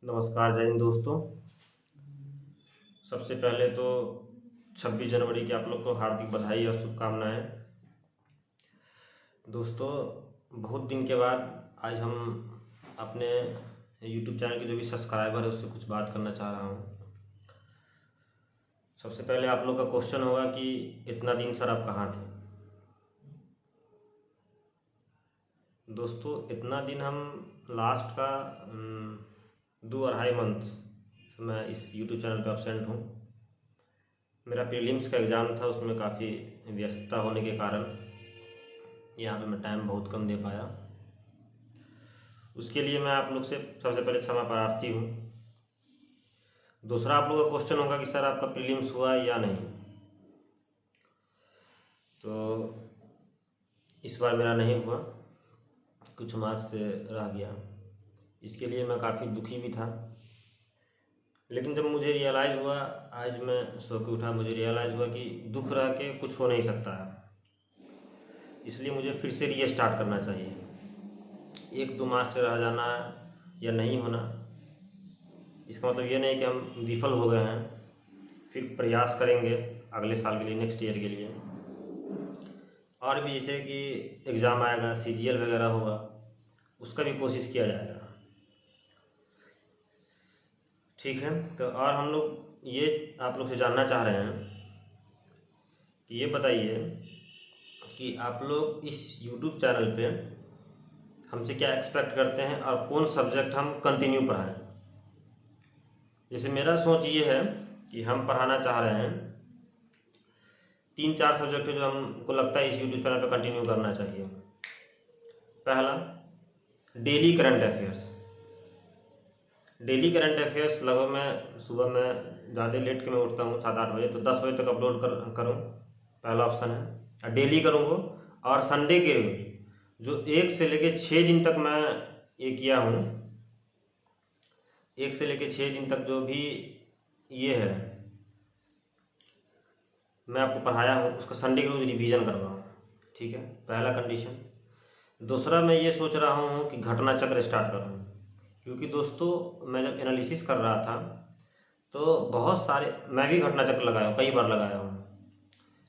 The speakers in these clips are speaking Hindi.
नमस्कार, जय हिंद दोस्तों। सबसे पहले तो 26 जनवरी की आप लोग को हार्दिक बधाई और शुभकामनाएं। दोस्तों, बहुत दिन के बाद आज हम अपने YouTube चैनल के जो भी सब्सक्राइबर है उससे कुछ बात करना चाह रहा हूँ। सबसे पहले आप लोग का क्वेश्चन होगा कि इतना दिन सर आप कहाँ थे। दोस्तों, इतना दिन हम लास्ट का 2-2.5 मंथ मैं इस YouTube चैनल पे एब्सेंट हूँ। मेरा प्रीलिम्स का एग्ज़ाम था, उसमें काफ़ी व्यस्तता होने के कारण यहाँ पे मैं टाइम बहुत कम दे पाया। उसके लिए मैं आप लोग से सबसे पहले क्षमा प्रार्थी हूँ। दूसरा, आप लोग का क्वेश्चन होगा कि सर आपका प्रीलिम्स हुआ या नहीं। तो इस बार मेरा नहीं हुआ, कुछ मार्क्स से रह गया। इसके लिए मैं काफ़ी दुखी भी था, लेकिन जब मुझे रियलाइज़ हुआ, आज मैं सो के उठा, मुझे रियलाइज़ हुआ कि दुख रह के कुछ हो नहीं सकता है। इसलिए मुझे फिर से रीस्टार्ट करना चाहिए। 1-2 मार्क्स से रह जाना या नहीं होना, इसका मतलब ये नहीं कि हम विफल हो गए हैं। फिर प्रयास करेंगे अगले साल के लिए, नेक्स्ट ईयर के लिए। और भी जैसे कि एग्ज़ाम आएगा, CGL वगैरह होगा, उसका भी कोशिश किया जाएगा। ठीक है, तो और हम लोग ये आप लोग से जानना चाह रहे हैं कि ये बताइए कि आप लोग इस YouTube चैनल पे हमसे क्या एक्सपेक्ट करते हैं और कौन सब्जेक्ट हम कंटिन्यू पढ़ाएं। जैसे मेरा सोच ये है कि हम पढ़ाना चाह रहे हैं 3-4 सब्जेक्ट जो हमको लगता है इस YouTube चैनल पे कंटिन्यू करना चाहिए। पहला, daily current affairs. Daily current affairs लगभग मैं सुबह में ज़्यादा लेट के मैं उठता हूँ 7-8 बजे, तो 10 बजे तक अपलोड करूँ, पहला ऑप्शन है। और डेली करूँगा, और संडे के रोज जो 1 से लेके 6 दिन तक मैं ये किया हूँ, 1 से लेके 6 दिन तक जो भी ये है मैं आपको पढ़ाया हूँ, उसका संडे के रोज रिवीजन करवाऊँ। ठीक है, पहला कंडीशन। दूसरा, मैं ये सोच रहा हूँ कि घटना चक्र स्टार्ट करूँ, क्योंकि दोस्तों मैं जब एनालिसिस कर रहा था तो बहुत सारे, मैं भी घटना चक्र लगाया हूँ, कई बार लगाया हूँ,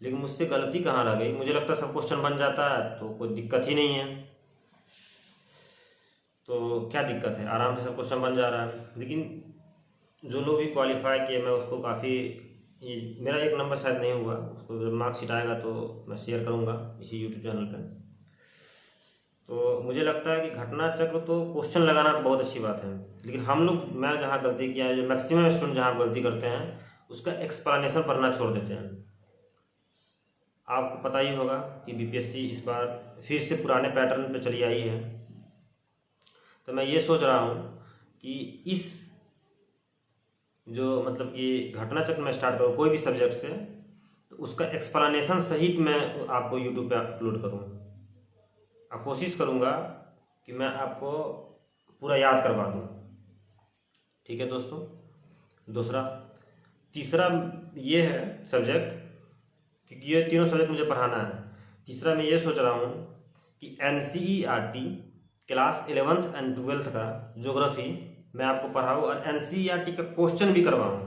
लेकिन मुझसे गलती कहाँ रह गई। मुझे लगता है सब क्वेश्चन बन जाता है तो कोई दिक्कत ही नहीं है। तो क्या दिक्कत है, आराम से सब क्वेश्चन बन जा रहा है। लेकिन जो लोग भी क्वालिफाई किए, मैं उसको काफ़ी, ये मेरा 1 नंबर शायद नहीं हुआ, उसको जब मार्क्स आएगा तो मैं शेयर करूँगा इसी यूट्यूब चैनल पर। तो मुझे लगता है कि घटना चक्र तो क्वेश्चन लगाना तो बहुत अच्छी बात है, लेकिन हम लोग, मैं जहाँ गलती किया है, जो मैक्सिमम स्टूडेंट जहाँ गलती करते हैं, उसका एक्सप्लेनेशन पढ़ना छोड़ देते हैं। आपको पता ही होगा कि BPSC इस बार फिर से पुराने पैटर्न पे चली आई है। तो मैं ये सोच रहा हूँ कि इस जो मतलब कि घटना चक्र में स्टार्ट करूँ कोई भी सब्जेक्ट से, तो उसका एक्सप्लेनेशन सहित मैं आपको यूट्यूब पे अपलोड करूँ। और कोशिश करूँगा कि मैं आपको पूरा याद करवा दूँ। ठीक है दोस्तों। दूसरा, तीसरा ये है सब्जेक्ट, क्योंकि ये तीनों सब्जेक्ट मुझे पढ़ाना है। तीसरा, मैं ये सोच रहा हूँ कि NCERT class 11th and 12th का ज्योग्राफी मैं आपको पढ़ाऊँ, और NCERT का क्वेश्चन भी करवाऊँ,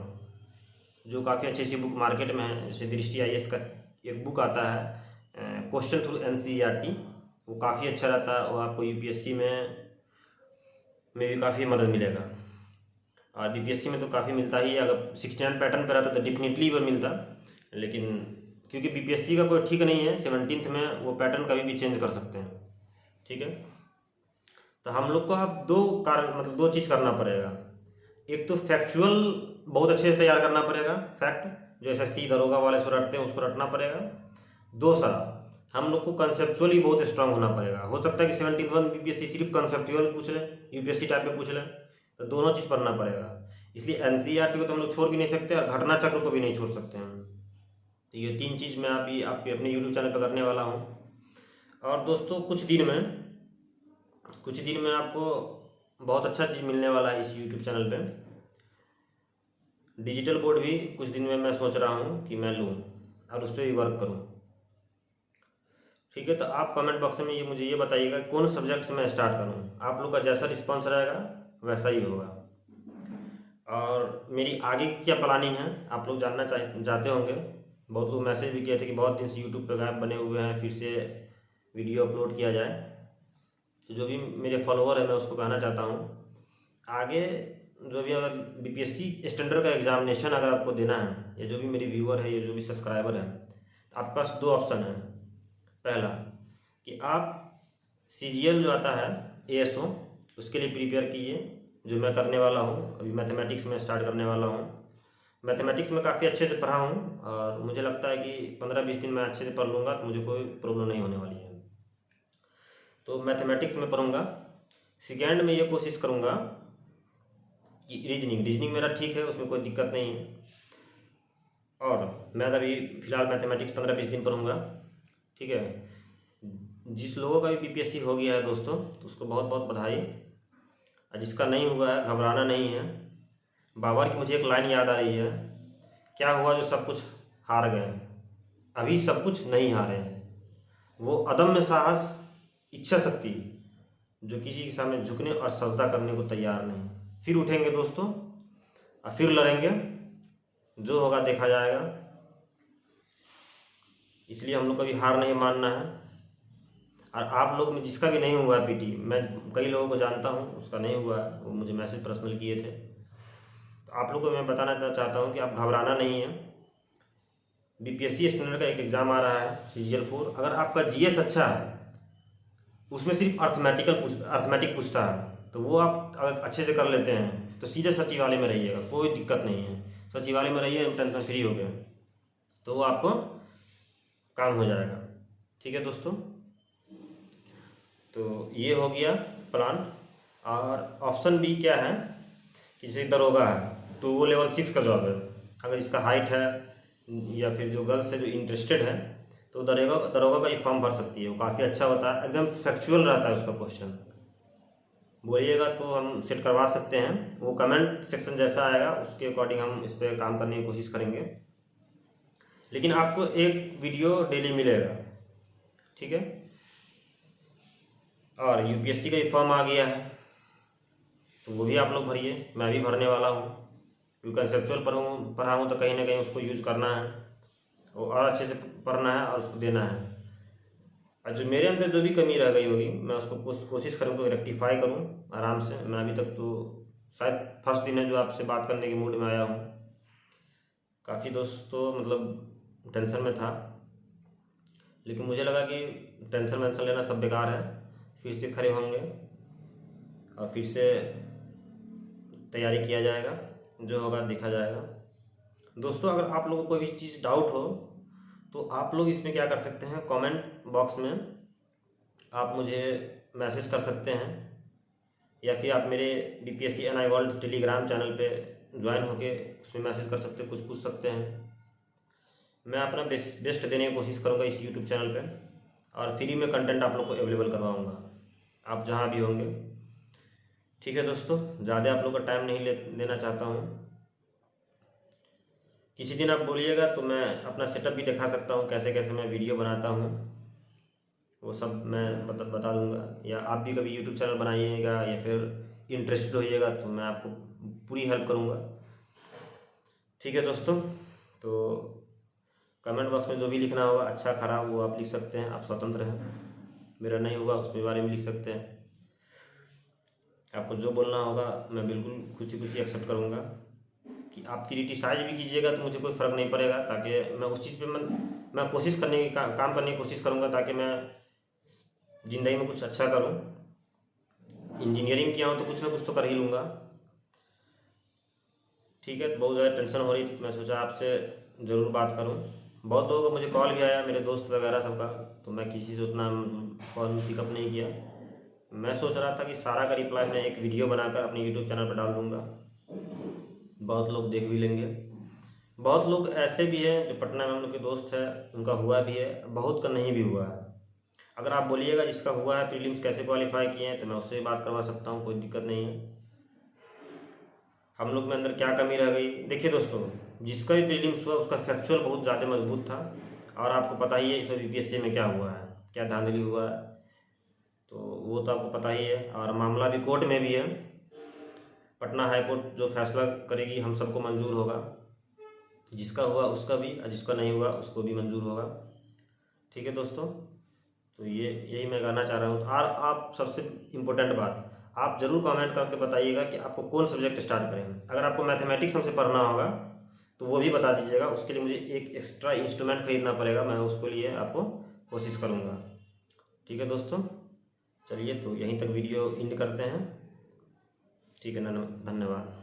जो काफ़ी अच्छी अच्छी बुक मार्केट में है। जैसे दृष्टि IAS का एक बुक आता है, क्वेश्चन थ्रू NCERT, वो काफ़ी अच्छा रहता है, वो आपको UPSC में भी काफ़ी मदद मिलेगा। और BPSC में तो काफ़ी मिलता ही है, अगर 69 पैटर्न पर रहता तो डेफिनेटली वो मिलता, लेकिन क्योंकि BPSC का कोई ठीक नहीं है, 17th में वो पैटर्न कभी भी चेंज कर सकते हैं। ठीक है, तो हम लोग को अब 2 कारण, मतलब 2 चीज़ करना पड़ेगा। एक तो फैक्चुअल बहुत अच्छे से तैयार करना पड़ेगा, फैक्ट जो SSC दरोगा वाले उसको रटते हैं, उसको रटना पड़ेगा। दूसरा, हम लोग को कंसेप्चुअली बहुत स्ट्रांग होना पड़ेगा। हो सकता है कि 71 BPSC सिर्फ कंसेप्चुअल पूछ ले, UPSC टाइप में पूछ ले, तो दोनों चीज़ पढ़ना पड़ेगा। इसलिए NCERT को तो हम लोग छोड़ भी नहीं सकते, और घटना चक्र को भी नहीं छोड़ सकते हैं। तो ये 3 चीज़ मैं आपके अपने यूट्यूब चैनल पर करने वाला हूँ। और दोस्तों, कुछ दिन में आपको बहुत अच्छा चीज़ मिलने वाला है इस यूट्यूब चैनल पे। डिजिटल बोर्ड भी कुछ दिन में मैं सोच रहा हूँ कि मैं लूँ और उस पर भी वर्क करूँ। ठीक है, तो आप कमेंट बॉक्स में मुझे ये बताइएगा कौन सब्जेक्ट से मैं स्टार्ट करूँ। आप लोग का जैसा रिस्पॉन्स रहेगा वैसा ही होगा। और मेरी आगे की क्या प्लानिंग है आप लोग जानना चाहते होंगे। बहुत लोग मैसेज भी किए थे कि बहुत दिन से यूट्यूब पे गायब बने हुए हैं, फिर से वीडियो अपलोड किया जाए। तो जो भी मेरे फॉलोअर है मैं उसको कहना चाहता हूँ, आगे जो भी अगर बीपीएससी स्टैंडर्ड का एग्जामिनेशन अगर आपको देना है, या जो भी मेरे व्यूअर है या जो भी सब्सक्राइबर है, तो आपके पास दो ऑप्शन है। पहला कि आप सीजीएल जो आता है एएसओ, उसके लिए प्रिपेयर कीजिए, जो मैं करने वाला हूँ। अभी मैथमेटिक्स में स्टार्ट करने वाला हूँ। मैथमेटिक्स में काफ़ी अच्छे से पढ़ा हूँ और मुझे लगता है कि 15-20 दिन में अच्छे से पढ़ लूँगा तो मुझे कोई प्रॉब्लम नहीं होने वाली है। तो मैथमेटिक्स में पढ़ूँगा। सेकेंड में ये कोशिश करूँगा कि रीजनिंग मेरा ठीक है, उसमें कोई दिक्कत नहीं है। और मैं अभी फ़िलहाल मैथमेटिक्स 15-20 दिन पढ़ूँगा, ठीक है। जिस लोगों का भी बीपीएससी हो गया है दोस्तों, तो उसको बहुत बहुत बधाई। और जिसका नहीं हुआ है घबराना नहीं है। बाबर की मुझे एक लाइन याद आ रही है, क्या हुआ जो सब कुछ हार गए, अभी सब कुछ नहीं हारे हैं। वो अदम्य साहस, इच्छा शक्ति जो किसी के सामने झुकने और सजदा करने को तैयार नहीं। फिर उठेंगे दोस्तों और फिर लड़ेंगे, जो होगा देखा जाएगा। इसलिए हम लोग कभी हार नहीं मानना है। और आप लोग में जिसका भी नहीं हुआ है पीटी, मैं कई लोगों को जानता हूँ उसका नहीं हुआ है, वो मुझे मैसेज पर्सनल किए थे। तो आप लोगों को मैं बताना चाहता हूँ कि आप घबराना नहीं है। बीपीएससी स्टैंडर्ड का एक एग्ज़ाम आ रहा है CGL-4। अगर आपका जीएस अच्छा है, उसमें सिर्फ अर्थमेटिक पूछता है, तो वो आप अगर अच्छे से कर लेते हैं तो सीधे सचिवालय में रहिएगा, कोई दिक्कत नहीं है। सचिवालय में रहिए, टेंशन फ्री हो गए, तो वो आपको काम हो जाएगा। ठीक है दोस्तों, तो ये हो गया प्लान। और ऑप्शन बी क्या है कि जैसे दरोगा है तो वो लेवल 6 का जॉब है। अगर इसका हाइट है या फिर जो गर्ल्स है जो इंटरेस्टेड है, तो दरोगा का ये फॉर्म भर सकती है। वो काफ़ी अच्छा होता है, एकदम फैक्चुअल रहता है उसका क्वेश्चन। बोलिएगा तो हम सेट करवा सकते हैं। वो कमेंट सेक्शन जैसा आएगा उसके अकॉर्डिंग हम इस पर काम करने की कोशिश करेंगे। लेकिन आपको एक वीडियो डेली मिलेगा, ठीक है। और यूपीएससी का भी फॉर्म आ गया है, तो वो भी आप लोग भरिए, मैं भी भरने वाला हूँ। क्योंकि कंसेप्चुअल पढ़ा हूँ तो कहीं ना कहीं उसको यूज करना है और अच्छे से पढ़ना है और उसको देना है। और जो मेरे अंदर जो भी कमी रह गई होगी मैं उसको कोशिश करूँ तो रेक्टिफाई करूँ आराम से। मैं अभी तक तो शायद फर्स्ट दिन है जो आपसे बात करने के मूड में आया हूँ। काफ़ी दोस्त तो मतलब टेंशन में था, लेकिन मुझे लगा कि टेंशन लेना सब बेकार है। फिर से खड़े होंगे और फिर से तैयारी किया जाएगा, जो होगा देखा जाएगा। दोस्तों अगर आप लोगों को कोई भी चीज़ डाउट हो तो आप लोग इसमें क्या कर सकते हैं, कमेंट बॉक्स में आप मुझे मैसेज कर सकते हैं, या फिर आप मेरे BPSC NI world Telegram channel पे ज्वाइन होके उसमें मैसेज कर सकते हैं, कुछ पूछ सकते हैं। मैं अपना बेस्ट देने की कोशिश करूँगा इस यूट्यूब चैनल पे, और फ्री में कंटेंट आप लोग को अवेलेबल करवाऊँगा आप जहाँ भी होंगे। ठीक है दोस्तों, ज़्यादा आप लोग का टाइम नहीं लेना चाहता हूँ। किसी दिन आप बोलिएगा तो मैं अपना सेटअप भी दिखा सकता हूँ, कैसे कैसे मैं वीडियो बनाता हूँ वो सब मैं बता दूँगा। या आप भी कभी यूट्यूब चैनल बनाइएगा या फिर इंटरेस्टेड होइएगा तो मैं आपको पूरी हेल्प करूँगा। ठीक है दोस्तों, तो कमेंट बॉक्स में जो भी लिखना होगा अच्छा खराब वो आप लिख सकते हैं, आप स्वतंत्र हैं। मेरा नहीं हुआ उसके बारे में लिख सकते हैं। आपको जो बोलना होगा मैं बिल्कुल खुशी खुशी एक्सेप्ट करूँगा। कि आप क्रिटिसाइज भी कीजिएगा तो मुझे कोई फ़र्क नहीं पड़ेगा, ताकि मैं उस चीज़ पे मैं कोशिश करने की काम करने की कोशिश करूँगा, ताकि मैं ज़िंदगी में कुछ अच्छा करूँ। इंजीनियरिंग किया हूँ तो कुछ ना कुछ तो कर ही लूँगा। ठीक है, बहुत ज़्यादा टेंशन हो रही थी, मैं सोचा आपसे ज़रूर बात करूँ। बहुत लोगों का मुझे कॉल भी आया, मेरे दोस्त वगैरह सबका, तो मैं किसी से उतना फ़ोन पिकअप नहीं किया। मैं सोच रहा था कि सारा का रिप्लाई मैं एक वीडियो बनाकर अपने यूट्यूब चैनल पर डाल दूँगा, बहुत लोग देख भी लेंगे। बहुत लोग ऐसे भी हैं जो पटना में हम लोग के दोस्त हैं, उनका हुआ भी है, बहुत का नहीं भी हुआ है। अगर आप बोलिएगा जिसका हुआ है प्रीलिम्स कैसे क्वालिफाई किए हैं तो मैं उससे बात करवा सकता हूँ, कोई दिक्कत नहीं है। हम लोग में अंदर क्या कमी रह गई, देखिए दोस्तों, जिसका भी प्रीलिम्स हुआ उसका फैक्चुअल बहुत ज़्यादा मजबूत था। और आपको पता ही है इसमें BPSC में क्या हुआ है, क्या धांधली हुआ है, तो वो तो आपको पता ही है। और मामला भी कोर्ट में भी है, पटना हाई कोर्ट जो फैसला करेगी हम सबको मंजूर होगा, जिसका हुआ उसका भी और जिसका नहीं हुआ उसको भी मंजूर होगा। ठीक है दोस्तों, तो यही मैं कहना चाह रहा हूँ। और आप सबसे इम्पोर्टेंट बात, आप ज़रूर कमेंट करके बताइएगा कि आपको कौन सब्जेक्ट स्टार्ट करें। अगर आपको मैथमेटिक्स हमसे पढ़ना होगा तो वो भी बता दीजिएगा, उसके लिए मुझे एक एक्स्ट्रा इंस्ट्रूमेंट खरीदना पड़ेगा, मैं उसके लिए आपको कोशिश करूँगा। ठीक है दोस्तों, चलिए तो यहीं तक वीडियो एंड करते हैं। ठीक है, धन्यवाद।